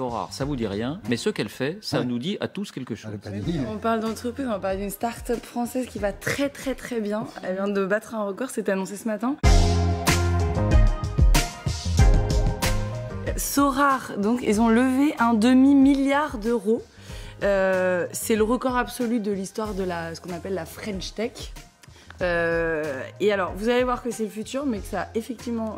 Sorare, ça vous dit rien, mais ce qu'elle fait, ça nous dit à tous quelque chose. On parle d'entreprise, on parle d'une start-up française qui va très bien. Elle vient de battre un record, c'était annoncé ce matin. Sorare, donc, ils ont levé un demi-milliard d'euros. C'est le record absolu de l'histoire de ce qu'on appelle la French Tech. Et alors, vous allez voir que c'est le futur, mais que ça a effectivement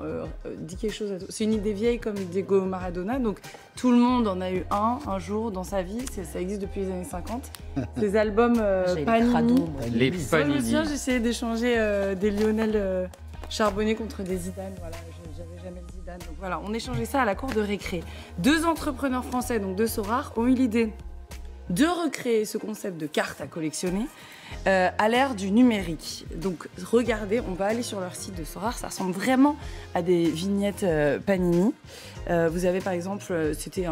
dit quelque chose à tout. C'est une idée vieille comme Diego Maradona, donc tout le monde en a eu un jour dans sa vie. Ça existe depuis les années 50. Ces albums Panini. Les Panini. J'ai essayé d'échanger des Lionel Charbonnet contre des Zidane. Voilà, j'avais jamais le Zidane. Donc voilà, on échangeait ça à la cour de récré. Deux entrepreneurs français, donc de Sorare, ont eu l'idée de recréer ce concept de carte à collectionner à l'ère du numérique. Donc regardez, on va aller sur leur site de Sorare, ça ressemble vraiment à des vignettes Panini. Vous avez par exemple, c'était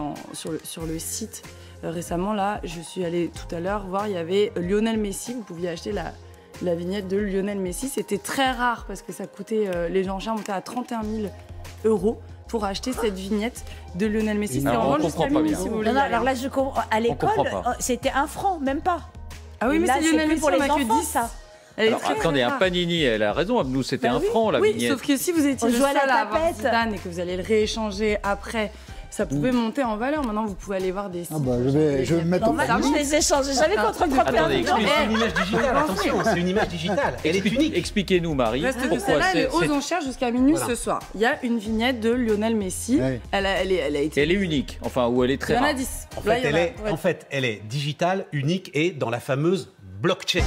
sur le site récemment, là, je suis allée tout à l'heure voir, il y avait Lionel Messi, vous pouviez acheter la vignette de Lionel Messi. C'était très rare parce que ça coûtait, les enchères montaient à 31 000 € pour acheter cette vignette de Lionel Messi. C'est en vente jusqu'à minuit, si vous voulez. Non, alors là, je comprends. À l'école, c'était 1 franc, même pas. Ah oui, mais c'est Lionel Messi, pour les on a que enfants, 10. ça. Alors attendez, un Panini, elle a raison, nous c'était 1 franc la vignette. Oui, sauf que si vous étiez le seul à avoir Zidane et que vous allez le rééchanger après, ça pouvait monter en valeur. Maintenant, vous pouvez aller voir des sites. Ah bah, je vais me mettre au panier. Je les échange. J'avais contre Attendez, c'est une image digitale, attention, c'est une image digitale. Elle est unique. Expliquez-nous, Marie, pourquoi c'est aux enchères jusqu'à minuit ce soir. Il y a une vignette de Lionel Messi. Ouais. Elle a été. Elle est unique, enfin, ou elle est très Il y en rare. a 10. En fait, elle est digitale, unique et dans la fameuse blockchain.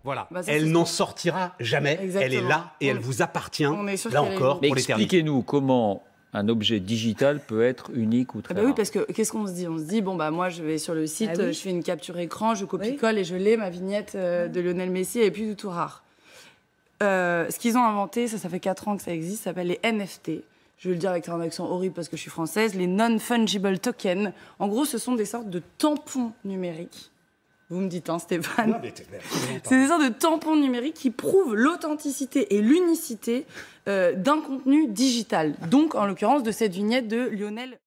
Voilà, Bah, ça, elle c'est n'en sortira jamais, Exactement. elle est là et elle vous appartient, on est sûr là qu'elle est encore, Mais pour l'éternité. expliquez-nous comment un objet digital peut être unique ou très Oui, rare. parce que qu'est-ce qu'on se dit? On se dit, bon, bah moi, je vais sur le site, Ah oui. je fais une capture écran, je copie-colle et je l'ai, ma vignette de Lionel Messi, et puis du tout rare. Ce qu'ils ont inventé, ça fait 4 ans que ça existe, ça s'appelle les NFT. Je vais le dire avec un accent horrible parce que je suis française, les non-fungible tokens. En gros, ce sont des sortes de tampons numériques. Vous me dites, hein, Stéphane. C'est des sortes de tampons numériques qui prouvent l'authenticité et l'unicité d'un contenu digital. Donc, en l'occurrence, de cette vignette de Lionel